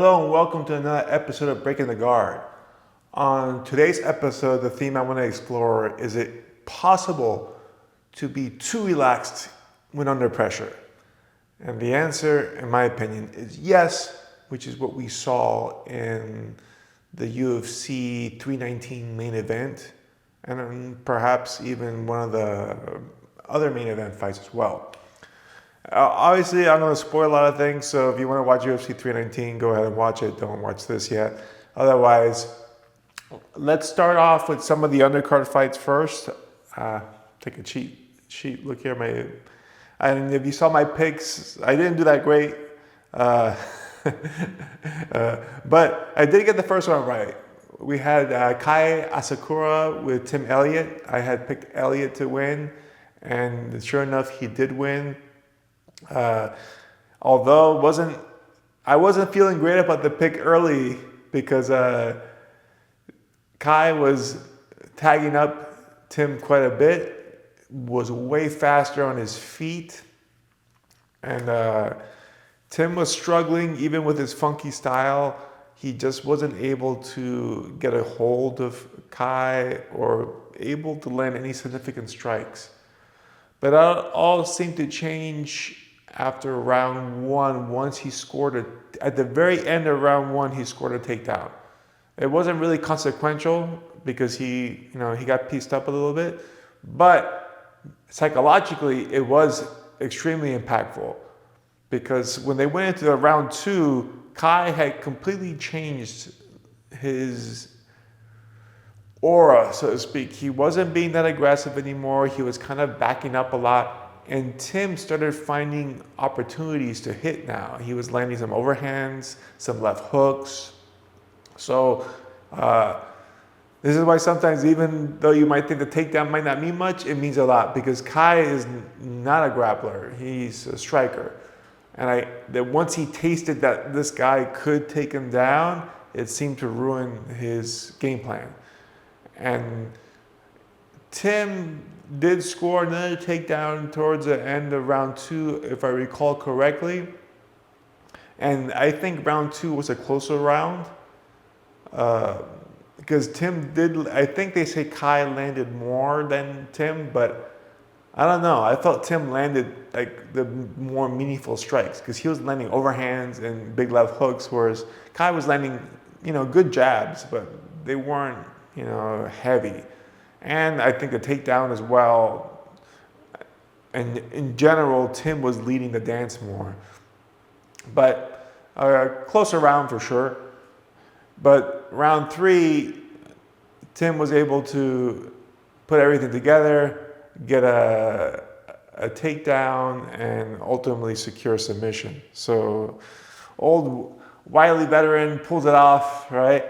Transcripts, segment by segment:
Hello and welcome to another episode of Breaking the Guard. On today's episode, the theme I want to explore is it possible to be too relaxed when under pressure? And the answer, in my opinion, is yes, which is what we saw in the UFC 319 main event, and then perhaps even one of the other main event fights as well. Obviously, I'm going to spoil a lot of things, so if you want to watch UFC 319, go ahead and watch it. Don't watch this yet. Otherwise, let's start off with some of the undercard fights first. Take a cheat sheet. Look here, and if you saw my picks, I didn't do that great, but I did get the first one right. We had Kai Asakura with Tim Elliott. I had picked Elliott to win, and sure enough, he did win. Although I wasn't feeling great about the pick early because Kai was tagging up Tim quite a bit, was way faster on his feet, and Tim was struggling even with his funky style. He just wasn't able to get a hold of Kai or able to land any significant strikes. But that all seemed to change after round one. Once he scored at the very end of round one, he scored a takedown. It wasn't really consequential because he got pieced up a little bit, but psychologically it was extremely impactful because when they went into the round two, Kai had completely changed his aura, so to speak. He wasn't being that aggressive anymore. He was kind of backing up a lot. And Tim started finding opportunities to hit now. He was landing some overhands, some left hooks. So this is why sometimes, even though you might think the takedown might not mean much, it means a lot because Kai is not a grappler. He's a striker. And that once he tasted that this guy could take him down, it seemed to ruin his game plan. And Tim did score another takedown towards the end of round two, if I recall correctly. And I think round two was a closer round because Tim did, I think they say Kai landed more than Tim, but I don't know. I felt Tim landed like the more meaningful strikes because he was landing overhands and big left hooks, whereas Kai was landing, good jabs, but they weren't, heavy. And I think the takedown as well. And in general, Tim was leading the dance more. But a closer round for sure. But round three, Tim was able to put everything together, get a takedown, and ultimately secure submission. So old wily veteran pulls it off, right?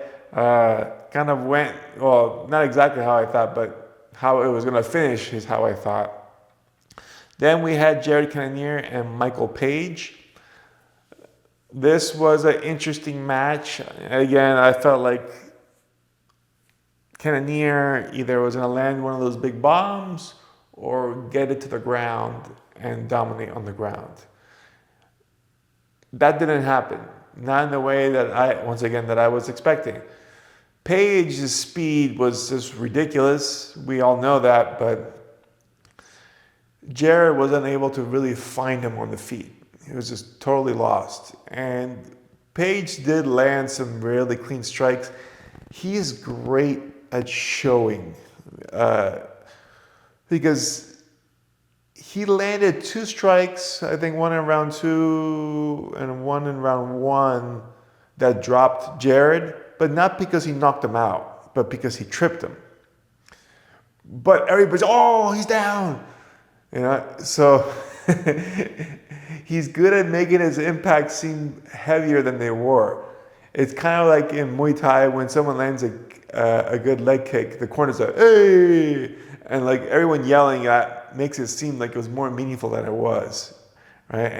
Kind of went, well, not exactly how I thought, but how it was going to finish is how I thought. Then we had Jared Cannonier and Michael Page. This was an interesting match. Again, I felt like Cannonier either was going to land one of those big bombs or get it to the ground and dominate on the ground. That didn't happen. Not in the way that I was expecting. Page's speed was just ridiculous. We all know that, but Jared was unable to really find him on the feet. He was just totally lost. And Page did land some really clean strikes. He is great at showing because he landed two strikes, I think one in round two and one in round one that dropped Jared, but not because he knocked him out, but because he tripped him. But everybody's, oh, he's down. So he's good at making his impacts seem heavier than they were. It's kind of like in Muay Thai when someone lands a good leg kick, the corner's like, hey! And like everyone yelling that makes it seem like it was more meaningful than it was, right?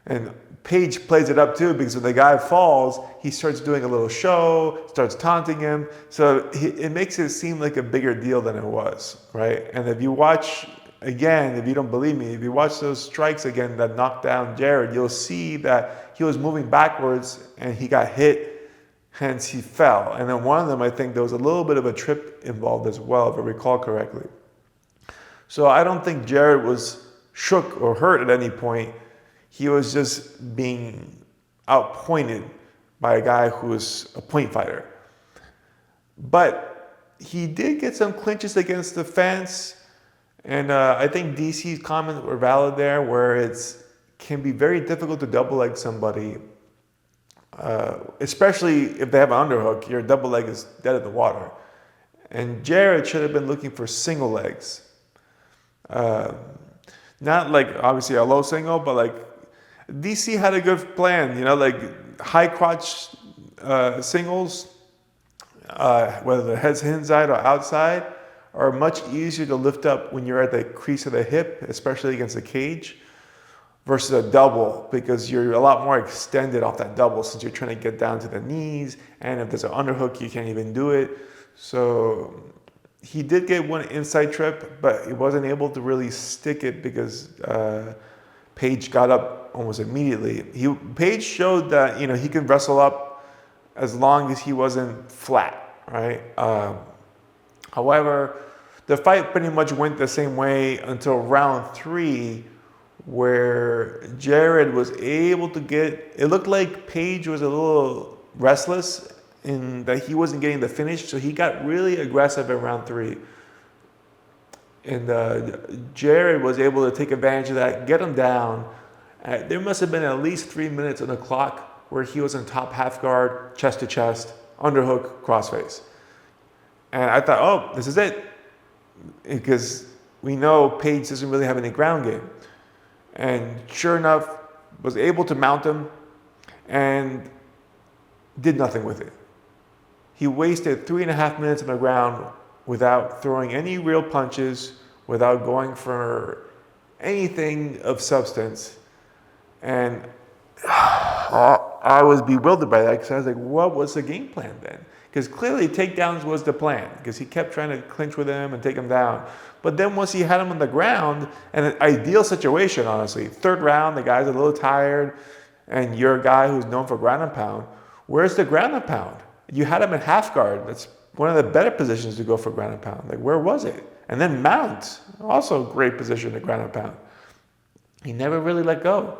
And Page plays it up too because when the guy falls, he starts doing a little show, starts taunting him. So it makes it seem like a bigger deal than it was, right? And if you watch again, if you don't believe me, if you watch those strikes again that knocked down Jared, you'll see that he was moving backwards and he got hit, hence he fell. And then one of them, I think there was a little bit of a trip involved as well, if I recall correctly. So I don't think Jared was shook or hurt at any point. He was just being outpointed by a guy who was a point fighter. But he did get some clinches against the fence. And I think DC's comments were valid there, where it can be very difficult to double leg somebody, especially if they have an underhook. Your double leg is dead in the water. And Jared should have been looking for single legs. Not like obviously a low single, but like DC had a good plan, like high crotch singles, whether the head's inside or outside, are much easier to lift up when you're at the crease of the hip, especially against the cage, versus a double, because you're a lot more extended off that double since you're trying to get down to the knees, and if there's an underhook, you can't even do it. So he did get one inside trip, but he wasn't able to really stick it because Page got up almost immediately. Page showed that he could wrestle up as long as he wasn't flat, right? However, the fight pretty much went the same way until round 3, where Jared was able to get. It looked like Page was a little restless in that he wasn't getting the finish, so he got really aggressive in round 3. And Jared was able to take advantage of that, get him down. There must have been at least 3 minutes on the clock where he was in top half guard, chest to chest, underhook, crossface. And I thought, oh, this is it. Because we know Page doesn't really have any ground game. And sure enough, was able to mount him and did nothing with it. He wasted 3.5 minutes on the ground without throwing any real punches, without going for anything of substance. And I was bewildered by that, because I was like, what was the game plan then? Because clearly takedowns was the plan, because he kept trying to clinch with him and take him down. But then once he had him on the ground, and an ideal situation, honestly, 3rd round, the guy's a little tired, and you're a guy who's known for ground and pound. Where's the ground and pound? You had him in half guard. That's one of the better positions to go for ground and pound. Like, where was it? And then mount, also a great position to ground and pound. He never really let go.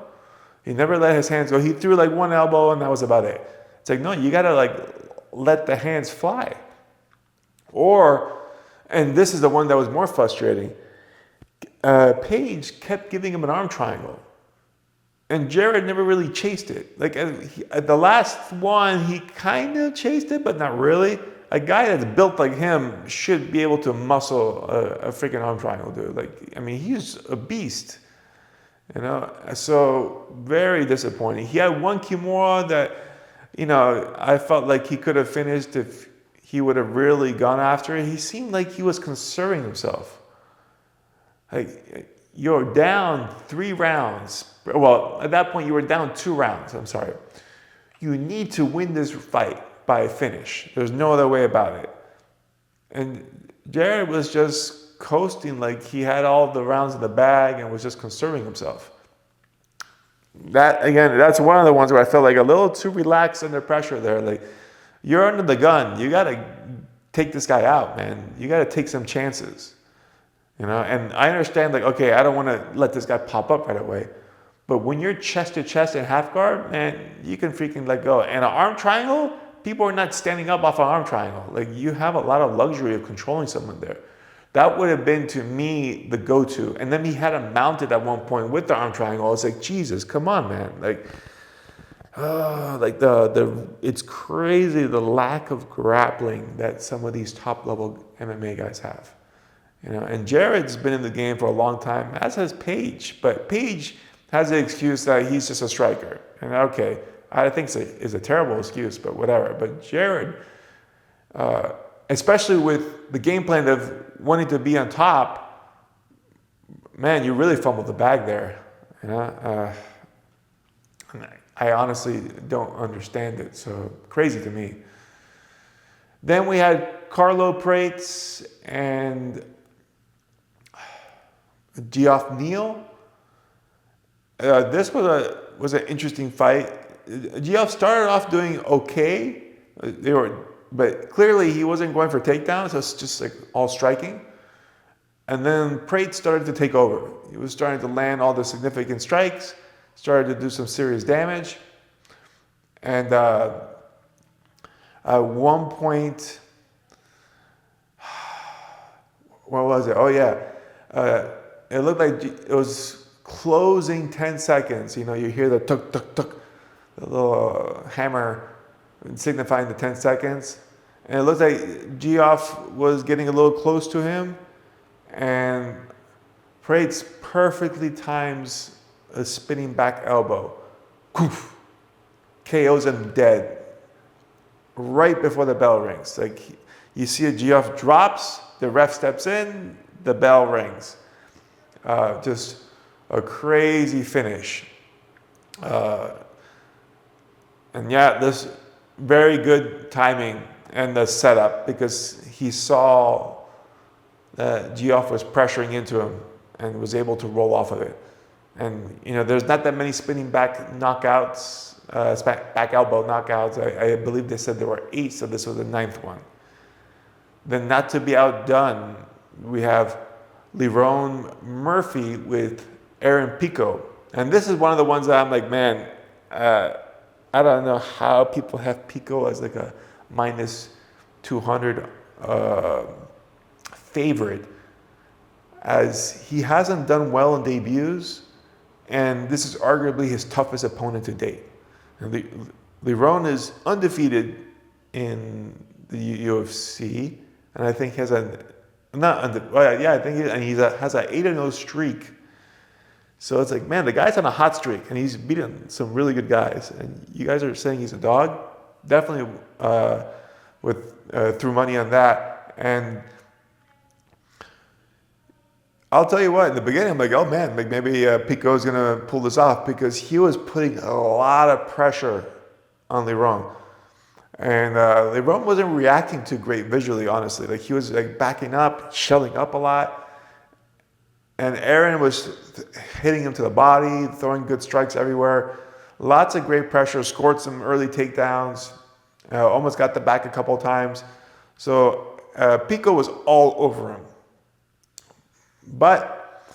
He never let his hands go. He threw like one elbow and that was about it. It's like, no, you gotta like let the hands fly. And this is the one that was more frustrating. Page kept giving him an arm triangle. And Jared never really chased it. Like at the last one, he kind of chased it, but not really. A guy that's built like him should be able to muscle a freaking arm triangle, dude. Like, I mean, he's a beast. So very disappointing. He had one Kimura that, I felt like he could have finished if he would have really gone after it. He seemed like he was conserving himself. Like, you're down 3 rounds. Well, at that point, you were down 2 rounds. I'm sorry. You need to win this fight by a finish. There's no other way about it. And Jared was just coasting like he had all the rounds in the bag and was just conserving himself. That's one of the ones where I felt like a little too relaxed under pressure there. Like, you're under the gun. You got to take this guy out, man. You got to take some chances. And I understand, like, okay, I don't want to let this guy pop up right away. But when you're chest to chest in half guard, man, you can freaking let go. And an arm triangle, people are not standing up off an arm triangle. Like, you have a lot of luxury of controlling someone there. That would have been, to me, the go-to. And then he had him mounted at one point with the arm triangle. I was like, Jesus, come on, man. It's crazy the lack of grappling that some of these top-level MMA guys have. And Jared's been in the game for a long time, as has Page. But Page has the excuse that he's just a striker. And okay, I think it's a terrible excuse, but whatever. But Jared, especially with the game plan of wanting to be on top, man, you really fumbled the bag there. I honestly don't understand it. So crazy to me. Then we had Carlo Prates, and Geoff Neal. This was an interesting fight. Geoff started off doing okay. But clearly he wasn't going for takedowns. So it's just like all striking. And then Prate started to take over. He was starting to land all the significant strikes, started to do some serious damage. And at one point, what was it? Oh yeah, it looked like it was closing 10 seconds. You hear the tuk tuk tuk, the little hammer signifying the 10 seconds. And it looked like Geoff was getting a little close to him. And Prates perfectly times a spinning back elbow. Poof, KOs him dead right before the bell rings. Like you see a Geoff drops, the ref steps in, the bell rings. Just a crazy finish. And yeah, this very good timing and the setup, because he saw that Geoff was pressuring into him and was able to roll off of it. And there's not that many spinning back knockouts, back elbow knockouts. I believe they said there were 8, so this was the 9th one. Then, not to be outdone, we have Lerone Murphy with Aaron Pico. And this is one of the ones that I'm like, man, I don't know how people have Pico as like a minus 200 favorite, as he hasn't done well in debuts, and this is arguably his toughest opponent to date. And Lerone is undefeated in the UFC, and I think he has I think he has an 8-0 streak. So it's like, man, the guy's on a hot streak, and he's beaten some really good guys. And you guys are saying he's a dog? Definitely threw money on that. And I'll tell you what, in the beginning, I'm like, oh man, maybe Pico's going to pull this off, because he was putting a lot of pressure on Lerone. And Lerone wasn't reacting too great visually, honestly. Like he was like backing up, shelling up a lot. And Aaron was hitting him to the body, throwing good strikes everywhere. Lots of great pressure, scored some early takedowns, almost got the back a couple times. So Pico was all over him. But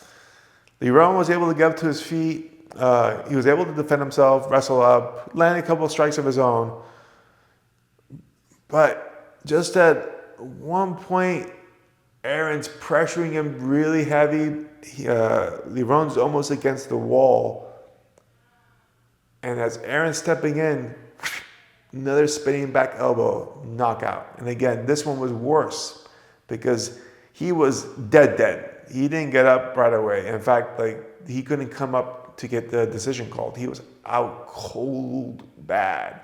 Lerone was able to get up to his feet. He was able to defend himself, wrestle up, land a couple of strikes of his own. But just at one point, Aaron's pressuring him really heavy. Lerone's almost against the wall. And as Aaron's stepping in, another spinning back elbow, knockout. And again, this one was worse because he was dead. He didn't get up right away. In fact, like he couldn't come up to get the decision called. He was out cold bad,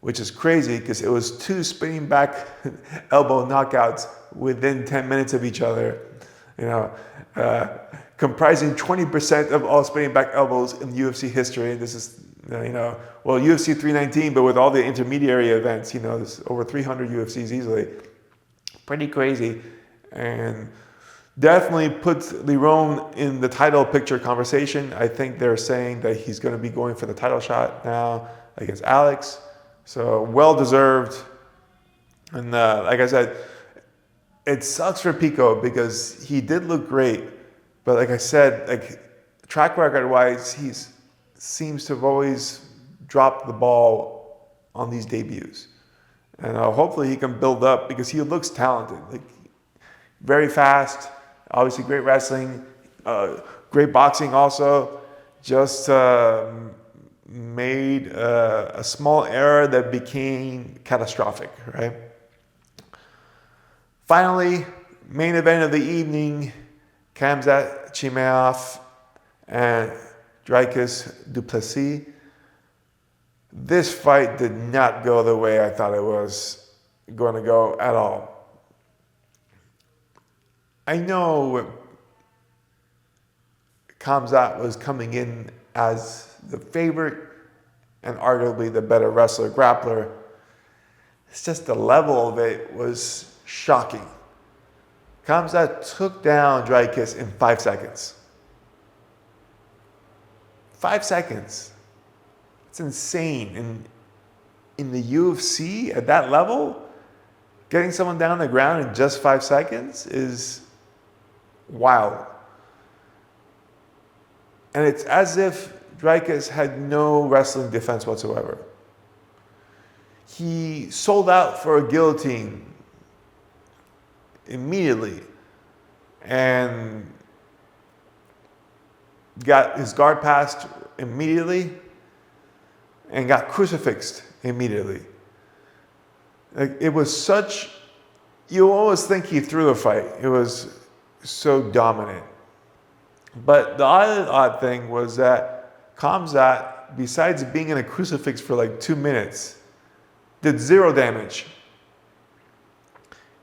which is crazy because it was 2 spinning back elbow knockouts within 10 minutes of each other, comprising 20% of all spinning back elbows in UFC history. And this is, UFC 319, but with all the intermediary events, there's over 300 UFCs easily. Pretty crazy. And definitely puts Lerone in the title picture conversation. I think they're saying that he's going to be going for the title shot now against Alex. So well-deserved. And like I said, it sucks for Pico because he did look great. But like I said, like track record-wise, he seems to have always dropped the ball on these debuts. And hopefully he can build up because he looks talented. Like very fast, obviously great wrestling, great boxing also. Just made a small error that became catastrophic, right? Finally, main event of the evening, Khamzat Chimaev and Dricus du Plessis. This fight did not go the way I thought it was going to go at all. I know Khamzat was coming in as the favorite and arguably the better wrestler, grappler. It's just the level of it was shocking. Khamzat took down Dricus in 5 seconds. 5 seconds. It's insane. And in the UFC at that level, getting someone down on the ground in just 5 seconds is wild. And it's as if Dricus had no wrestling defense whatsoever. He sold out for a guillotine immediately and got his guard passed immediately and got crucifixed immediately. Like, it was such, you always think he threw a fight. It was so dominant. But the other odd thing was that Khamzat, besides being in a crucifix for like 2 minutes, did 0 damage.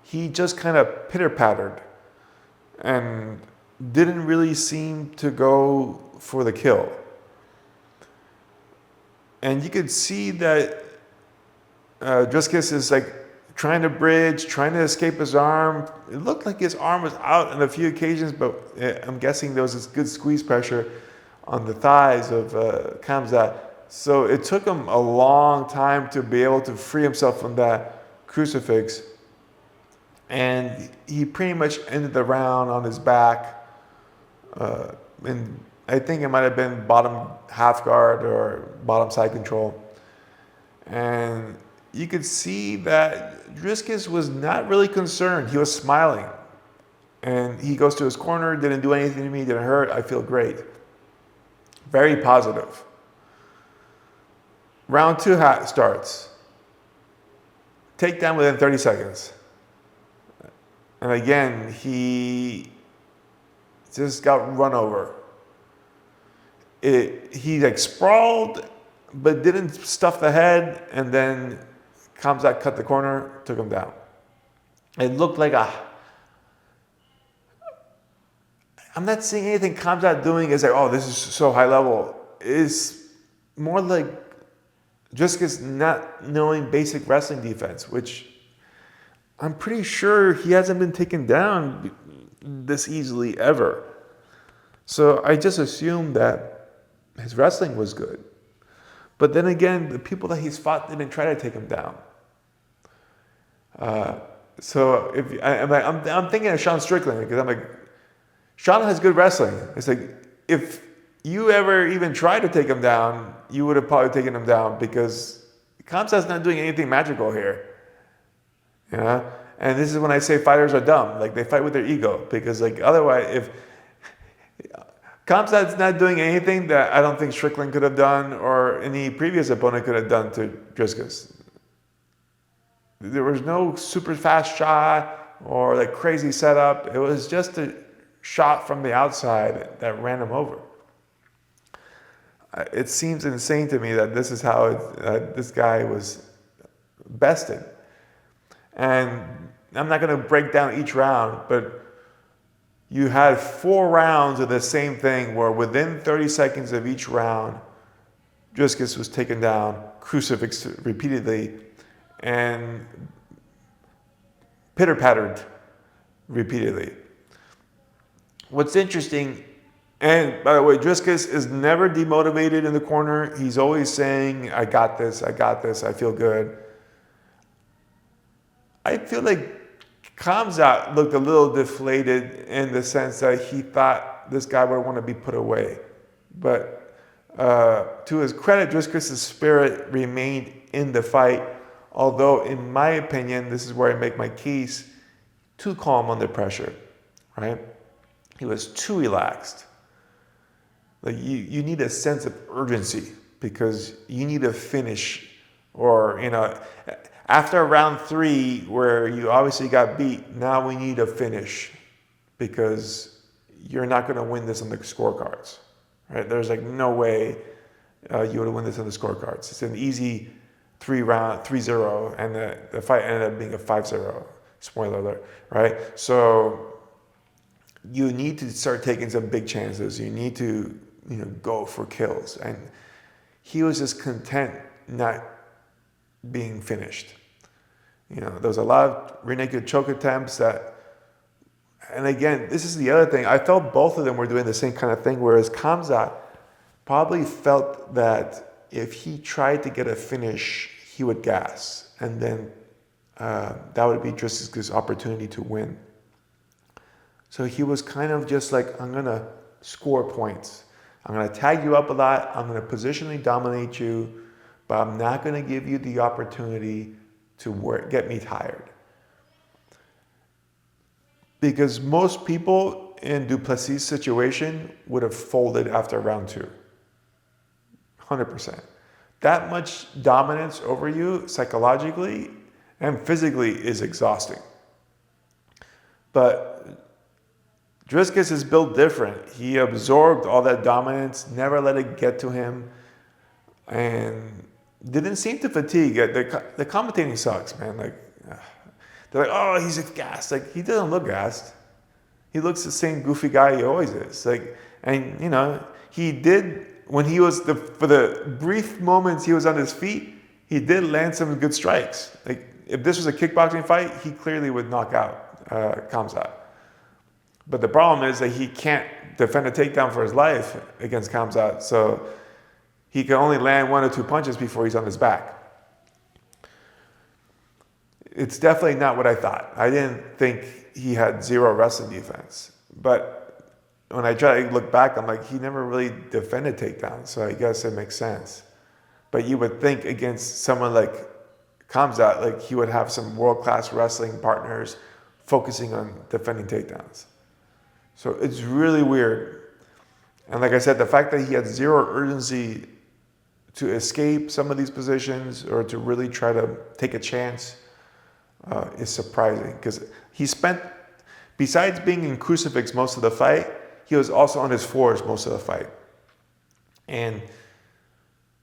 He just kind of pitter-pattered and didn't really seem to go for the kill. And you could see that Dricus is like trying to bridge, trying to escape his arm. It looked like his arm was out on a few occasions, but I'm guessing there was this good squeeze pressure on the thighs of Khamzat. So it took him a long time to be able to free himself from that crucifix. And he pretty much ended the round on his back. And I think it might have been bottom half guard or bottom side control. And you could see that Dricus was not really concerned. He was smiling. And he goes to his corner, didn't do anything to me, didn't hurt, I feel great. Very positive. Round 2 starts. Takedown within 30 seconds. And again, he just got run over. He like sprawled, but didn't stuff the head, and then Khamzat cut the corner, took him down. It looked like I'm not seeing anything Khamzat doing is like, oh, this is so high level. It's more like Dricus not knowing basic wrestling defense, which I'm pretty sure he hasn't been taken down this easily ever. So I just assumed that his wrestling was good. But then again, the people that he's fought didn't try to take him down. So if I'm thinking of Sean Strickland, because I'm like, Sean has good wrestling. It's like, if you ever even tried to take him down, you would have probably taken him down, because Khamzat's not doing anything magical here. You know? And this is when I say fighters are dumb. Like, they fight with their ego, because like otherwise, if Khamzat's not doing anything that I don't think Strickland could have done or any previous opponent could have done to Dricus. There was no super fast shot or like crazy setup. It was just a shot from the outside that ran him over. It seems insane to me that this is how this guy was bested. And I'm not going to break down each round, but you had 4 rounds of the same thing where within 30 seconds of each round, Dricus was taken down, crucifixed repeatedly, and pitter-pattered repeatedly. What's interesting, and by the way, Dricus is never demotivated in the corner. He's always saying, I got this, I feel good. I feel like Khamzat looked a little deflated in the sense that he thought this guy would want to be put away. But to his credit, Dricus' spirit remained in the fight, although in my opinion, this is where I make my case, too calm under pressure, right? He was too relaxed. Like you need a sense of urgency, because you need to finish, or, you know, after round 3 where you obviously got beat, now we need a finish, because you're not going to win this on the scorecards, right? There's like no way you would win this on the scorecards. It's an easy 3-0, and the fight ended up being a 5-0. Spoiler alert, right? So you need to start taking some big chances. You need to, you know, go for kills. And he was just content not being finished. You know, there was a lot of rear naked choke attempts that And again, this is the other thing. I felt both of them were doing the same kind of thing, whereas Kamzat probably felt that if he tried to get a finish, he would gas. And then that would be Driscoll's opportunity to win. So he was kind of just like, I'm going to score points. I'm going to tag you up a lot. I'm going to positionally dominate you, but I'm not going to give you the opportunity to get me tired. Because most people in Duplessis' situation would have folded after round 2. 100%. That much dominance over you psychologically and physically is exhausting. But Driscoll is built different. He absorbed all that dominance, never let it get to him, and didn't seem to fatigue. The commentating sucks, man. Like, they're like, oh, he's gassed. Like, he doesn't look gassed. He looks the same goofy guy he always is. Like, and you know, he did when he was for the brief moments he was on his feet, he did land some good strikes. Like, if this was a kickboxing fight, he clearly would knock out Kamzat. But the problem is that he can't defend a takedown for his life against Kamzat, so he can only land 1 or 2 punches before he's on his back. It's definitely not what I thought. I didn't think he had zero wrestling defense. But when I try to look back, I'm like, he never really defended takedowns, so I guess it makes sense. But you would think against someone like Kamzat, like he would have some world-class wrestling partners focusing on defending takedowns. So it's really weird. And like I said, the fact that he had zero urgency to escape some of these positions or to really try to take a chance is surprising. Because he spent, besides being in crucifix most of the fight, he was also on his fours most of the fight. And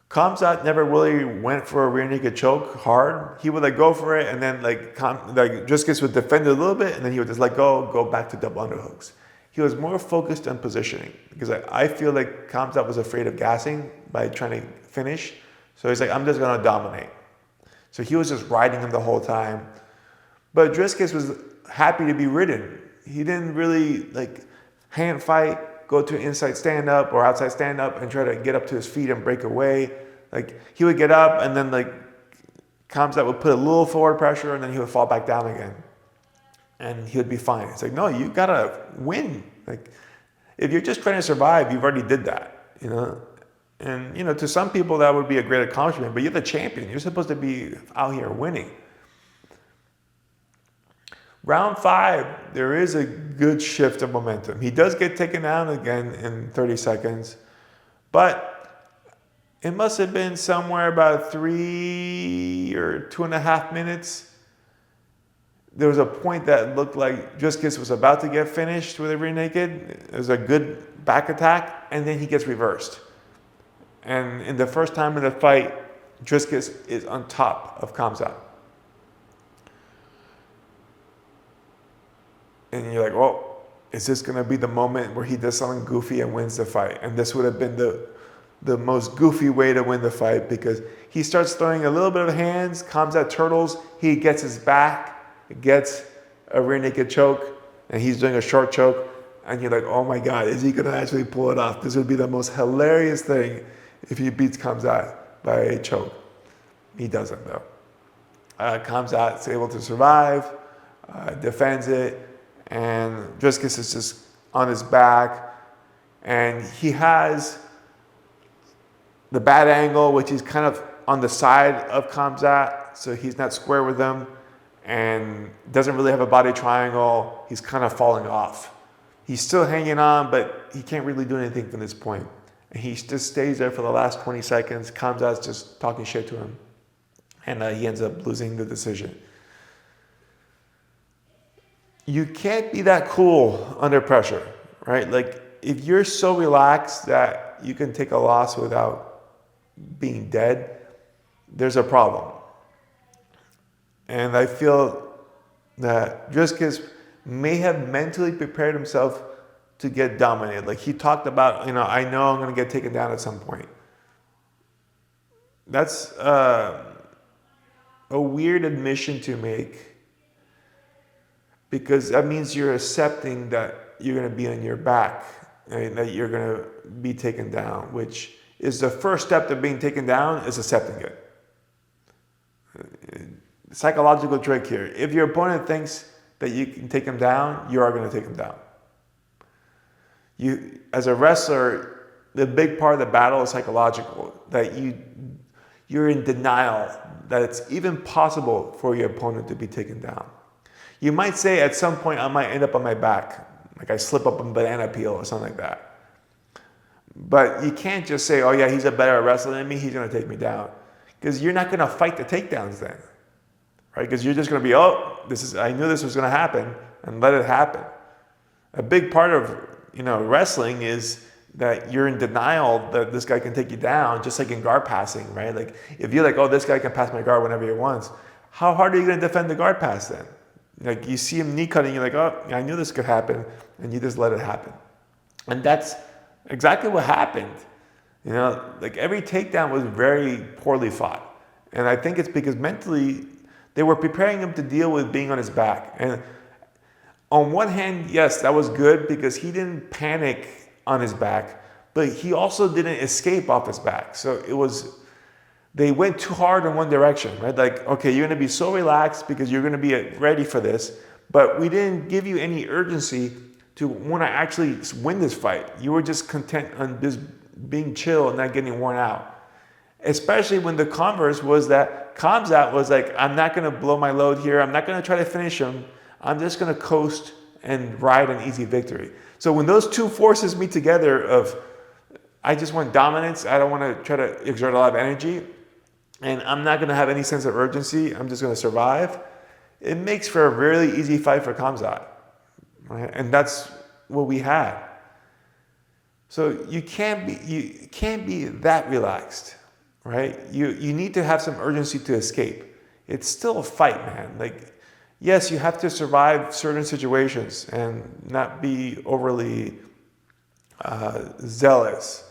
Kamzat never really went for a rear naked choke hard. He would like go for it, and then like Driscoll would defend it a little bit, and then he would just let go back to double underhooks. He was more focused on positioning because I feel like Kamzat was afraid of gassing by trying to finish. So he's like, I'm just gonna dominate. So he was just riding him the whole time. But Driscoll was happy to be ridden. He didn't really like hand fight, go to an inside stand-up or outside stand-up and try to get up to his feet and break away. Like, he would get up and then like Kamzat would put a little forward pressure and then he would fall back down again. And he would be fine. It's like, no, you gotta win. Like, if you're just trying to survive, you've already did that, you know? And, you know, to some people that would be a great accomplishment, but you're the champion. You're supposed to be out here winning. Round 5, there is a good shift of momentum. He does get taken down again in 30 seconds, but it must have been somewhere about 3 or 2.5 minutes. There was a point that looked like Driscoll was about to get finished with a rear naked. It was a good back attack, and then he gets reversed. And in the first time in the fight, Driscoll is on top of Kamzat. And you're like, well, is this going to be the moment where he does something goofy and wins the fight? And this would have been the most goofy way to win the fight because he starts throwing a little bit of hands, Kamzat turtles, he gets his back, gets a rear naked choke, and he's doing a short choke. And you're like, oh my God, is he going to actually pull it off? This would be the most hilarious thing if he beats Kamzat by a choke. He doesn't, though. Kamzat's able to survive, defends it, and Driscoll is just on his back, and he has the bad angle, which is kind of on the side of Kamzat, so he's not square with him, and doesn't really have a body triangle. He's kind of falling off. He's still hanging on, but he can't really do anything from this point. And he just stays there for the last 20 seconds. Kamzat's just talking shit to him, and he ends up losing the decision. You can't be that cool under pressure, right? Like, if you're so relaxed that you can take a loss without being dead, there's a problem. And I feel that Driscoll may have mentally prepared himself to get dominated. Like, he talked about, you know, I know I'm going to get taken down at some point. That's a weird admission to make. because that means you're accepting that you're going to be on your back, and that you're going to be taken down, which is the first step to being taken down, is accepting it. Psychological trick here. If your opponent thinks that you can take him down, you are going to take him down. You, as a wrestler, the big part of the battle is psychological, that you're in denial that it's even possible for your opponent to be taken down. You might say at some point I might end up on my back, like I slip up a banana peel or something like that. But you can't just say, oh yeah, he's a better wrestler than me, he's going to take me down. Because you're not going to fight the takedowns then. Right? Because you're just going to be, I knew this was going to happen, and let it happen. A big part of wrestling is that you're in denial that this guy can take you down, just like in guard passing, right? Like if you're like, oh, this guy can pass my guard whenever he wants, how hard are you going to defend the guard pass then? Like you see him knee cutting, you're like, oh, I knew this could happen, and you just let it happen. And that's exactly what happened. Like every takedown was very poorly fought. And I think it's because mentally they were preparing him to deal with being on his back. And on one hand, yes, that was good because he didn't panic on his back, but he also didn't escape off his back. So they went too hard in one direction, right? Like, okay, you're going to be so relaxed because you're going to be ready for this, but we didn't give you any urgency to want to actually win this fight. You were just content on just being chill and not getting worn out. Especially when the converse was that Khamzat was like, I'm not going to blow my load here. I'm not going to try to finish him. I'm just going to coast and ride an easy victory. So when those two forces meet together of, I just want dominance, I don't want to try to exert a lot of energy, and I'm not going to have any sense of urgency, I'm just going to survive, it makes for a really easy fight for Khamzat. Right? And that's what we had. So you can't be that relaxed, right? You need to have some urgency to escape. It's still a fight, man. Like, yes, you have to survive certain situations and not be overly zealous,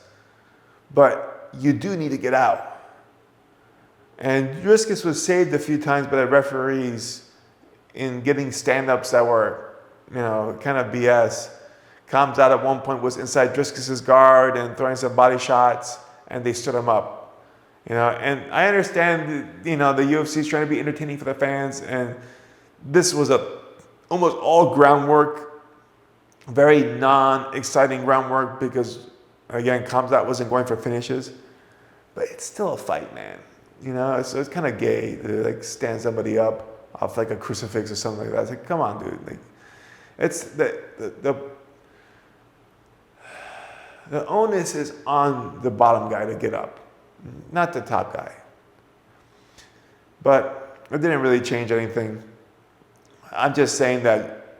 but you do need to get out. And Driscus was saved a few times by the referees in getting stand-ups that were, kind of BS. Khamzat at one point was inside Driscus's guard and throwing some body shots, and they stood him up. And I understand, the UFC is trying to be entertaining for the fans, and this was almost all groundwork, very non-exciting groundwork because, again, Khamzat wasn't going for finishes. But it's still a fight, man. So it's kind of gay to like stand somebody up off like a crucifix or something like that. It's like, come on, dude. Like, it's the onus is on the bottom guy to get up, not the top guy. But it didn't really change anything. I'm just saying that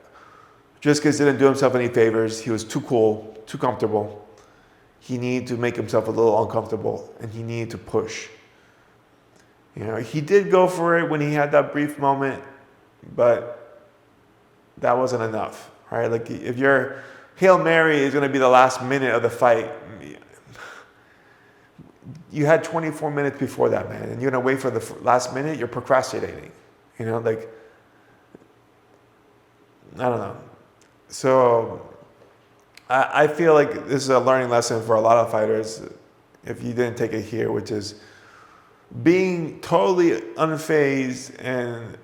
Driscus didn't do himself any favors. He was too cool, too comfortable. He needed to make himself a little uncomfortable, and he needed to push. He did go for it when he had that brief moment, but that wasn't enough, right? Like if your Hail Mary is going to be the last minute of the fight, you had 24 minutes before that, man, and you're going to wait for the last minute, you're procrastinating. Like, I don't know. So I feel like this is a learning lesson for a lot of fighters, if you didn't take it here, which is being totally unfazed and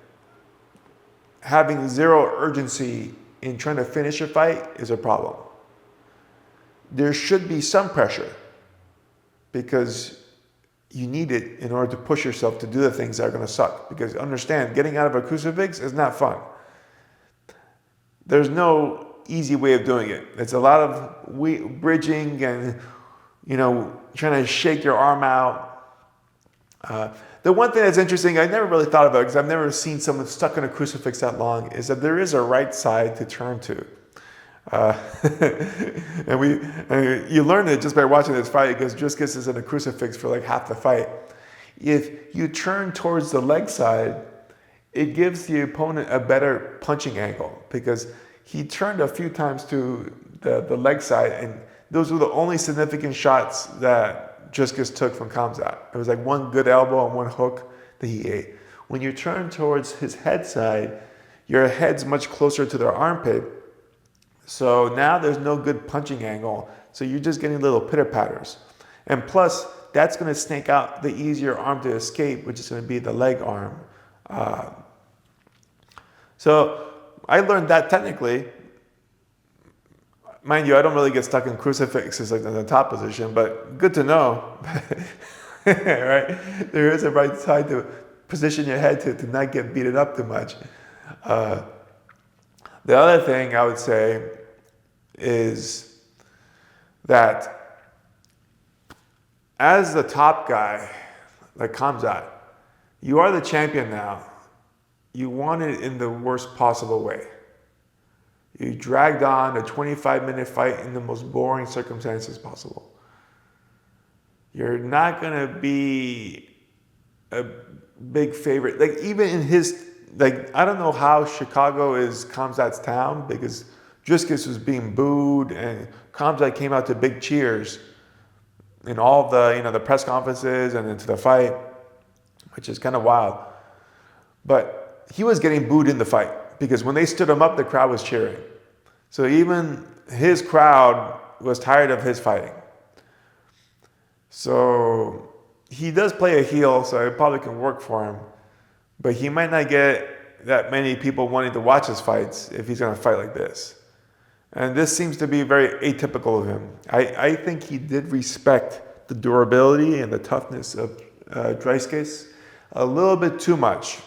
having zero urgency in trying to finish a fight is a problem. There should be some pressure because you need it in order to push yourself to do the things that are going to suck. Because understand, getting out of a crucifix is not fun. There's no easy way of doing it. It's a lot of bridging and, trying to shake your arm out. The one thing that's interesting, I never really thought about it because I've never seen someone stuck in a crucifix that long, is that there is a right side to turn to. And you learn it just by watching this fight because Driscus is in a crucifix for like half the fight. If you turn towards the leg side, it gives the opponent a better punching angle because he turned a few times to the leg side, and those were the only significant shots that Driscus took from Khamzat. It was like one good elbow and one hook that he ate. When you turn towards his head side, your head's much closer to their armpit. So now there's no good punching angle. So you're just getting little pitter patters. And plus, that's going to snake out the easier arm to escape, which is going to be the leg arm. So I learned that technically. Mind you, I don't really get stuck in crucifixes like in the top position, but good to know. Right? There is a right side to position your head to not get beaten up too much. The other thing I would say is that as the top guy, like Khamzat, you are the champion now. You won it in the worst possible way. You dragged on a 25-minute fight in the most boring circumstances possible. You're not going to be a big favorite. Like even in his, like I don't know how Chicago is Khamzat's town because Dricus was being booed and Khamzat came out to big cheers in all the, the press conferences and into the fight, which is kind of wild. But he was getting booed in the fight because when they stood him up, the crowd was cheering. So even his crowd was tired of his fighting. So he does play a heel, so it probably can work for him. But he might not get that many people wanting to watch his fights if he's going to fight like this. And this seems to be very atypical of him. I think he did respect the durability and the toughness of Dricus a little bit too much.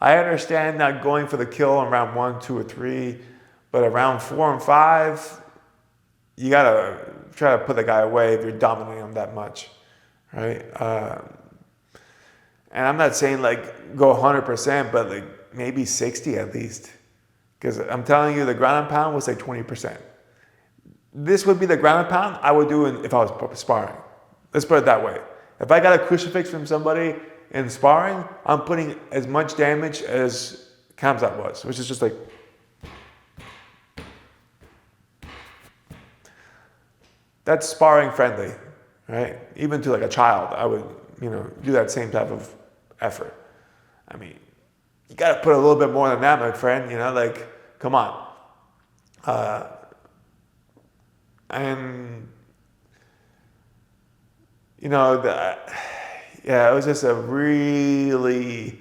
I understand not going for the kill in round 1, 2, or 3, but around 4 and 5, you gotta try to put the guy away if you're dominating him that much, right? And I'm not saying like go 100%, but like maybe 60 at least, because I'm telling you, the ground and pound was like 20%. This would be the ground and pound I would do if I was sparring. Let's put it that way. If I got a crucifix from somebody in sparring, I'm putting as much damage as Khamzat was, which is just like. That's sparring friendly, right? Even to like a child, I would, do that same type of effort. I mean, you got to put a little bit more than that, my friend, like, come on. And, it was just a really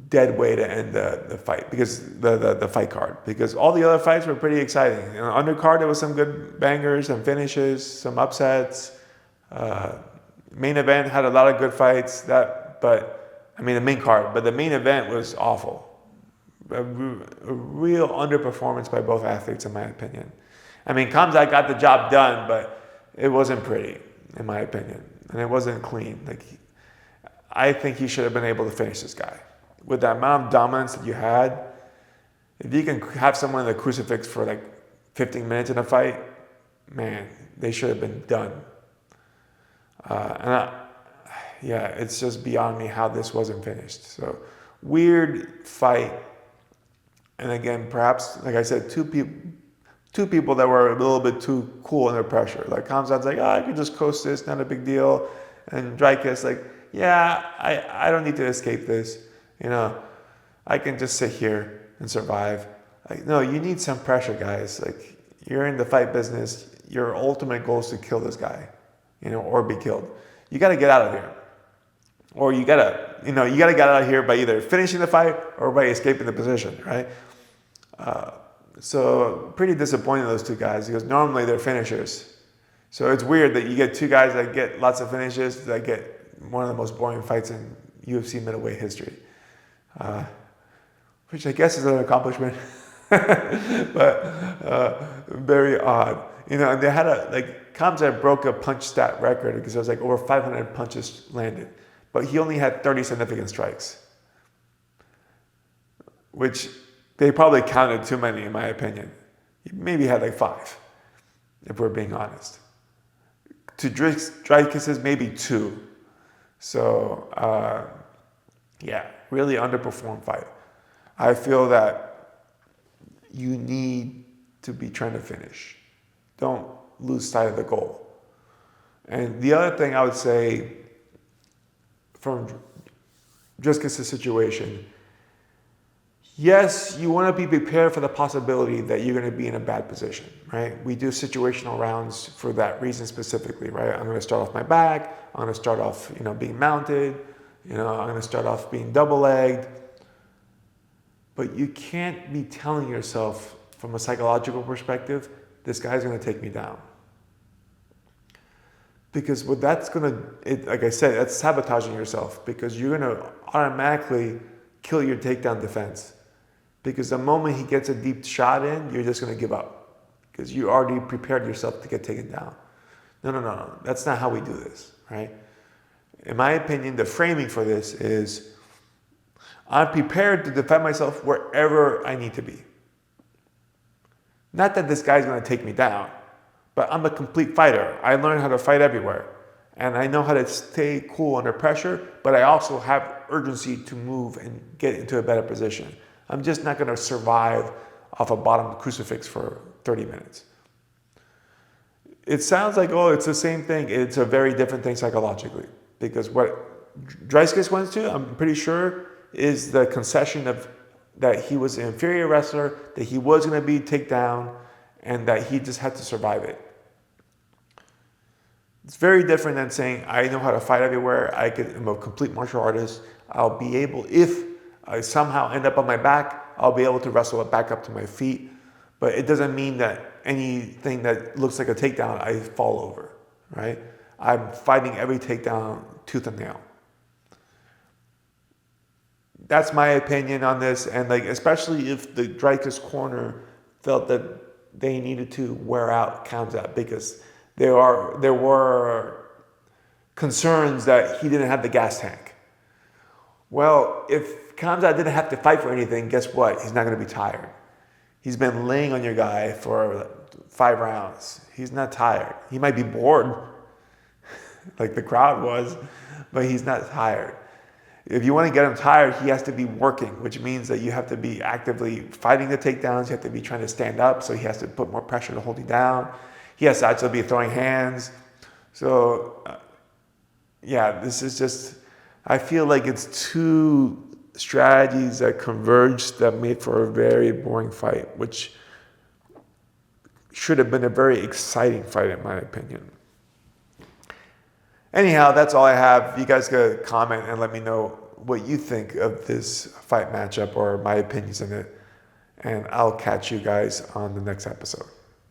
dead way to end the fight because the fight card, because all the other fights were pretty exciting. Undercard, there was some good bangers, some finishes, some upsets. Main event had a lot of good fights. The main card, but the main event was awful. A real underperformance by both athletes, in my opinion. Khamzat got the job done, but it wasn't pretty, in my opinion, and it wasn't clean. I think he should have been able to finish this guy. With the amount of dominance that you had, if you can have someone in the crucifix for like 15 minutes in a fight, man, they should have been done. It's just beyond me how this wasn't finished. So, weird fight. And again, perhaps, like I said, two people that were a little bit too cool under pressure. Like Khamzat's like, I can just coast this, not a big deal. And Dricus like, I don't need to escape this. I can just sit here and survive. Like, no, you need some pressure, guys. Like, you're in the fight business. Your ultimate goal is to kill this guy, or be killed. You got to get out of here. Or you got to get out of here by either finishing the fight or by escaping the position, right? So pretty disappointing, those two guys, because normally they're finishers. So it's weird that you get two guys that get lots of finishes that get one of the most boring fights in UFC middleweight history, which I guess is an accomplishment, but very odd. And they had Khamzat broke a punch stat record because it was like over 500 punches landed, but he only had 30 significant strikes, which they probably counted too many, in my opinion. He maybe had like 5, if we're being honest. To Dricus's maybe 2. So, really underperformed fight. I feel that you need to be trying to finish. Don't lose sight of the goal. And the other thing I would say from Dricus' situation Yes, you want to be prepared for the possibility that you're going to be in a bad position, right? We do situational rounds for that reason specifically, right? I'm going to start off my back. I'm going to start off, being mounted. I'm going to start off being double-legged. But you can't be telling yourself from a psychological perspective, this guy's going to take me down. Because what that's going to, like I said, that's sabotaging yourself because you're going to automatically kill your takedown defense. Because the moment he gets a deep shot in, you're just going to give up. Because you already prepared yourself to get taken down. No. That's not how we do this, right? In my opinion, the framing for this is I'm prepared to defend myself wherever I need to be. Not that this guy's going to take me down, but I'm a complete fighter. I learned how to fight everywhere. And I know how to stay cool under pressure, but I also have urgency to move and get into a better position. I'm just not going to survive off a bottom crucifix for 30 minutes. It sounds like, it's the same thing. It's a very different thing psychologically. Because what Dreyskis went to, I'm pretty sure, is the concession of that he was an inferior wrestler, that he was going to be taken down, and that he just had to survive it. It's very different than saying, I know how to fight everywhere. I'm a complete martial artist. I'll be able, if I somehow end up on my back, I'll be able to wrestle it back up to my feet. But it doesn't mean that anything that looks like a takedown, I fall over, right? I'm fighting every takedown tooth and nail. That's my opinion on this. And especially if the Dreykus corner felt that they needed to wear out Khamzat because there were concerns that he didn't have the gas tank. Well, if Khamzat didn't have to fight for anything, guess what? He's not going to be tired. He's been laying on your guy for 5 rounds. He's not tired. He might be bored, like the crowd was, but he's not tired. If you want to get him tired, he has to be working, which means that you have to be actively fighting the takedowns. You have to be trying to stand up, so he has to put more pressure to hold you down. He has to actually be throwing hands. So, this is just, I feel like it's two strategies that converged that made for a very boring fight, which should have been a very exciting fight in my opinion. Anyhow, that's all I have. You guys can comment and let me know what you think of this fight matchup or my opinions in it. And I'll catch you guys on the next episode.